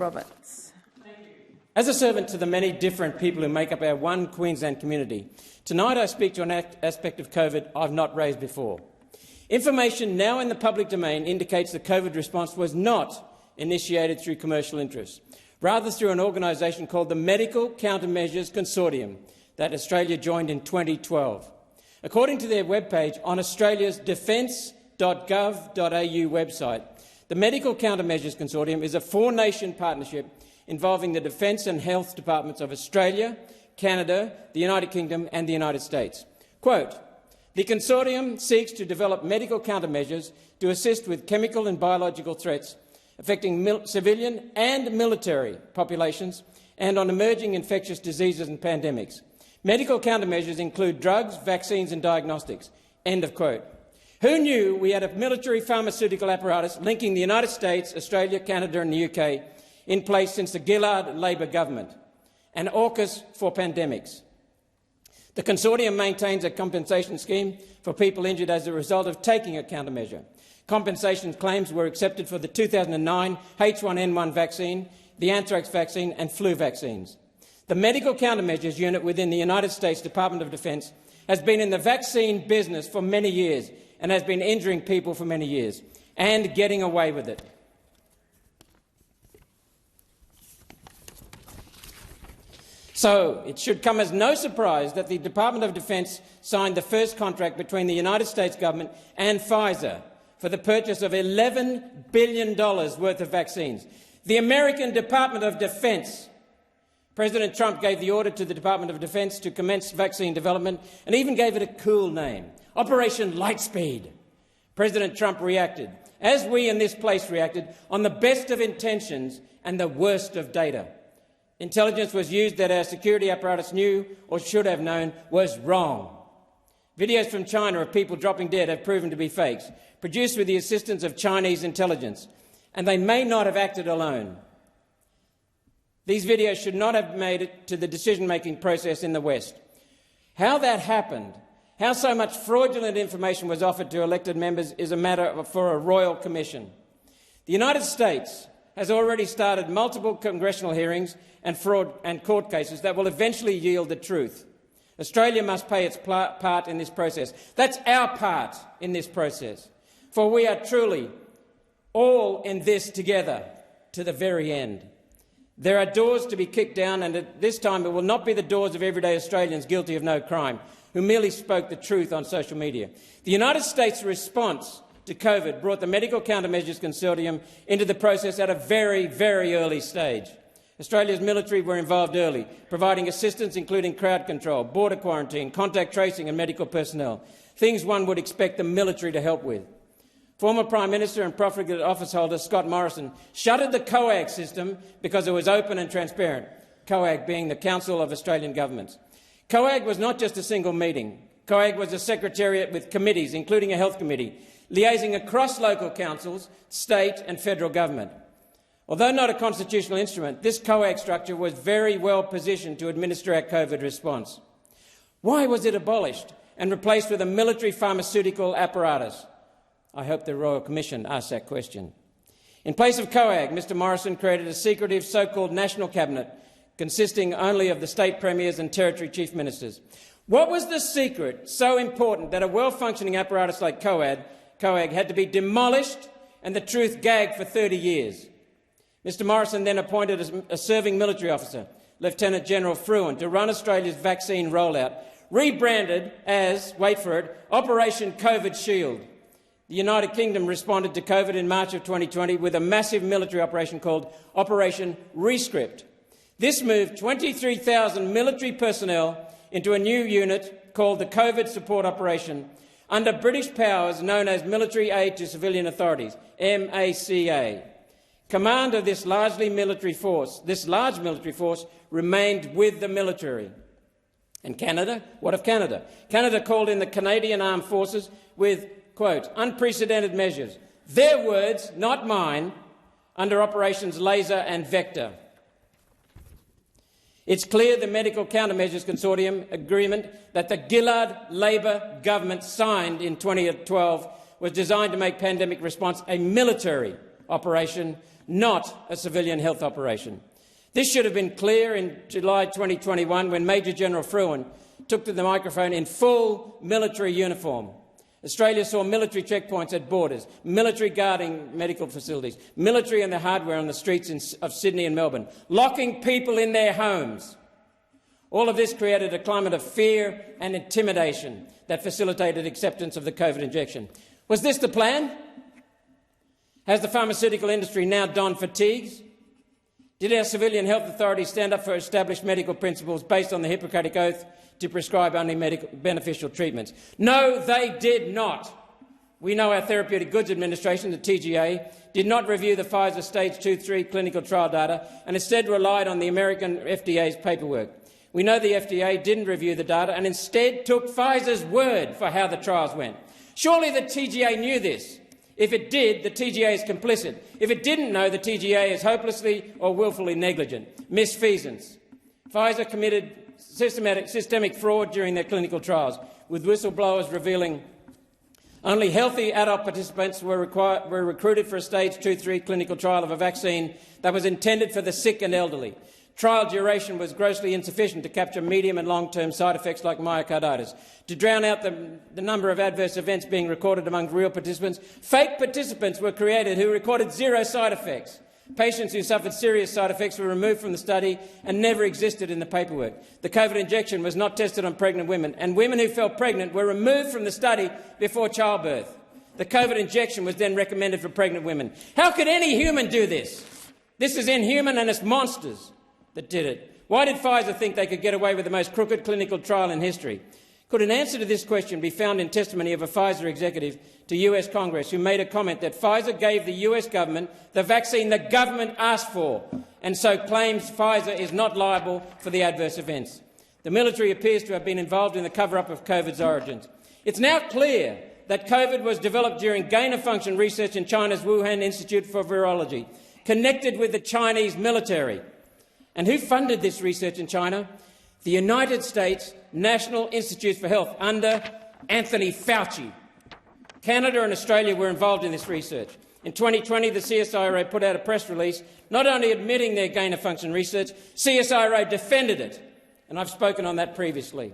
Roberts. As a servant to the many different people who make up our one Queensland community, tonight I speak to an aspect of COVID I've not raised before. Information now in the public domain indicates the COVID response was not initiated through commercial interests, rather through an organisation called the Medical Countermeasures Consortium that Australia joined in 2012. According to their webpage on Australia's defence.gov.au website, the Medical Countermeasures Consortium is a four-nation partnership involving the Defence and Health Departments of Australia, Canada, the United Kingdom and the United States. Quote, "The consortium seeks to develop medical countermeasures to assist with chemical and biological threats affecting civilian and military populations and on emerging infectious diseases and pandemics. Medical countermeasures include drugs, vaccines and diagnostics." End of quote. Who knew we had a military-pharmaceutical apparatus linking the United States, Australia, Canada and the UK in place since the Gillard Labor government, an AUKUS for pandemics? The consortium maintains a compensation scheme for people injured as a result of taking a countermeasure. Compensation claims were accepted for the 2009 H1N1 vaccine, the anthrax vaccine and flu vaccines. The Medical Countermeasures Unit within the United States Department of Defence has been in the vaccine business for many years and has been injuring people for many years and getting away with it. So it should come as no surprise that the Department of Defence signed the first contract between the United States government and Pfizer for the purchase of $11 billion worth of vaccines. The American Department of Defence. President Trump gave the order to the Department of Defence to commence vaccine development and even gave it a cool name, Operation Lightspeed. President Trump reacted, as we in this place reacted, on the best of intentions and the worst of data. Intelligence was used that our security apparatus knew or should have known was wrong. Videos from China of people dropping dead have proven to be fakes, produced with the assistance of Chinese intelligence, and they may not have acted alone. These videos should not have made it to the decision-making process in the West. How that happened, how so much fraudulent information was offered to elected members is a matter for a royal commission. The United States has already started multiple congressional hearings and fraud and court cases that will eventually yield the truth. Australia must play its part in this process. That's our part in this process, for we are truly all in this together to the very end. There are doors to be kicked down, and at this time it will not be the doors of everyday Australians guilty of no crime, who merely spoke the truth on social media. The United States' response to COVID brought the Medical Countermeasures Consortium into the process at a very, very early stage. Australia's military were involved early, providing assistance including crowd control, border quarantine, contact tracing and medical personnel, things one would expect the military to help with. Former Prime Minister and profligate officeholder Scott Morrison shuttered the COAG system because it was open and transparent, COAG being the Council of Australian Governments. COAG was not just a single meeting. COAG was a secretariat with committees, including a health committee, liaising across local councils, state and federal government. Although not a constitutional instrument, this COAG structure was very well positioned to administer our COVID response. Why was it abolished and replaced with a military-pharmaceutical apparatus? I hope the Royal Commission asks that question. In place of COAG, Mr Morrison created a secretive so-called National Cabinet consisting only of the state premiers and territory chief ministers. What was the secret so important that a well-functioning apparatus like COAG had to be demolished and the truth gagged for 30 years? Mr Morrison then appointed a serving military officer, Lieutenant General Fruin, to run Australia's vaccine rollout, rebranded as, wait for it, Operation COVID Shield. The United Kingdom responded to COVID in March of 2020 with a massive military operation called Operation Rescript. This moved 23,000 military personnel into a new unit called the COVID Support Operation under British powers known as Military Aid to Civilian Authorities, MACA. Command of this large military force remained with the military. And Canada? What of Canada? Canada called in the Canadian Armed Forces with, quote, unprecedented measures. Their words, not mine, under Operations Laser and Vector. It's clear the Medical Countermeasures Consortium agreement that the Gillard Labor government signed in 2012 was designed to make pandemic response a military operation, not a civilian health operation. This should have been clear in July 2021 when Major General Fruin took to the microphone in full military uniform. Australia saw military checkpoints at borders, military guarding medical facilities, military and their hardware on the streets of Sydney and Melbourne, locking people in their homes. All of this created a climate of fear and intimidation that facilitated acceptance of the COVID injection. Was this the plan? Has the pharmaceutical industry now donned fatigues? Did our civilian health authorities stand up for established medical principles based on the Hippocratic Oath to prescribe only beneficial treatments? No, they did not. We know our Therapeutic Goods Administration, the TGA, did not review the Pfizer Stage 2-3 clinical trial data and instead relied on the American FDA's paperwork. We know the FDA didn't review the data and instead took Pfizer's word for how the trials went. Surely the TGA knew this. If it did, the TGA is complicit. If it didn't know, the TGA is hopelessly or willfully negligent. Misfeasance. Pfizer committed systemic fraud during their clinical trials, with whistleblowers revealing only healthy adult participants were recruited for a Stage 2-3 clinical trial of a vaccine that was intended for the sick and elderly. Trial duration was grossly insufficient to capture medium and long-term side effects like myocarditis. To drown out the number of adverse events being recorded among real participants, fake participants were created who recorded zero side effects. Patients who suffered serious side effects were removed from the study and never existed in the paperwork. The COVID injection was not tested on pregnant women, and women who fell pregnant were removed from the study before childbirth. The COVID injection was then recommended for pregnant women. How could any human do this? This is inhuman, and it's monsters that did it. Why did Pfizer think they could get away with the most crooked clinical trial in history? Could an answer to this question be found in testimony of a Pfizer executive to US Congress who made a comment that Pfizer gave the US government the vaccine the government asked for and so claims Pfizer is not liable for the adverse events? The military appears to have been involved in the cover-up of COVID's origins. It's now clear that COVID was developed during gain-of-function research in China's Wuhan Institute for Virology, connected with the Chinese military. And who funded this research in China? The United States National Institutes for Health under Anthony Fauci. Canada and Australia were involved in this research. In 2020, the CSIRO put out a press release not only admitting their gain-of-function research, CSIRO defended it, and I've spoken on that previously.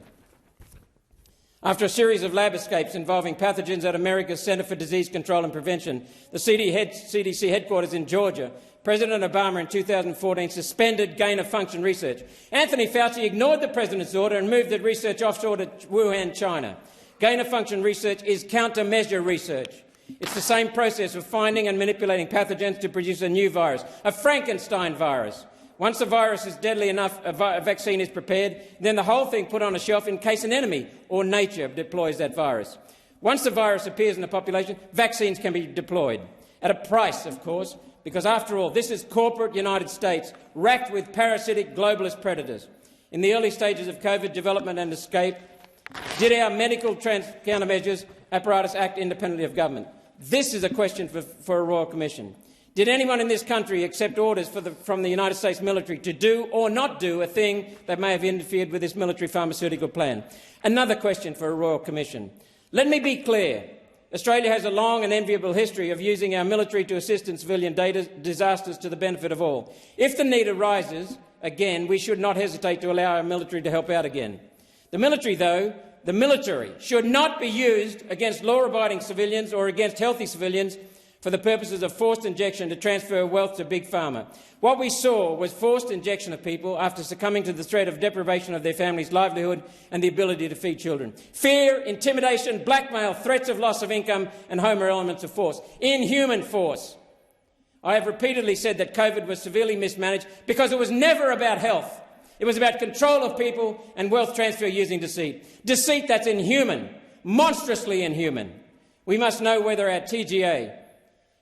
After a series of lab escapes involving pathogens at America's Centre for Disease Control and Prevention, the CDC headquarters in Georgia, President Obama in 2014 suspended gain-of-function research. Anthony Fauci ignored the president's order and moved the research offshore to Wuhan, China. Gain-of-function research is countermeasure research. It's the same process of finding and manipulating pathogens to produce a new virus, a Frankenstein virus. Once the virus is deadly enough, a vaccine is prepared, then the whole thing put on a shelf in case an enemy or nature deploys that virus. Once the virus appears in the population, vaccines can be deployed. At a price, of course, because after all, this is corporate United States racked with parasitic globalist predators. In the early stages of COVID development and escape, did our medical countermeasures apparatus act independently of government? This is a question for a Royal Commission. Did anyone in this country accept orders from the United States military to do or not do a thing that may have interfered with this military-pharmaceutical plan? Another question for a Royal Commission. Let me be clear. Australia has a long and enviable history of using our military to assist in civilian disasters to the benefit of all. If the need arises again, we should not hesitate to allow our military to help out again. The military, though, should not be used against law-abiding civilians or against healthy civilians for the purposes of forced injection to transfer wealth to Big Pharma. What we saw was forced injection of people after succumbing to the threat of deprivation of their family's livelihood and the ability to feed children. Fear, intimidation, blackmail, threats of loss of income and home are elements of force. Inhuman force. I have repeatedly said that COVID was severely mismanaged because it was never about health. It was about control of people and wealth transfer using deceit. Deceit that's inhuman, monstrously inhuman. We must know whether our TGA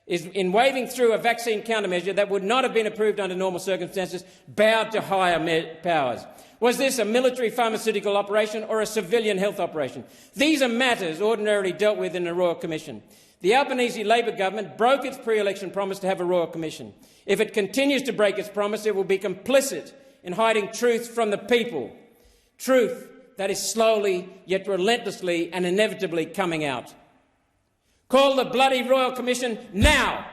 is, in waving through a vaccine countermeasure that would not have been approved under normal circumstances, bowed to higher powers. Was this a military-pharmaceutical operation or a civilian health operation? These are matters ordinarily dealt with in a Royal Commission. The Albanese Labor government broke its pre-election promise to have a Royal Commission. If it continues to break its promise, it will be complicit in hiding truth from the people. Truth that is slowly yet relentlessly and inevitably coming out. Call the bloody Royal Commission now!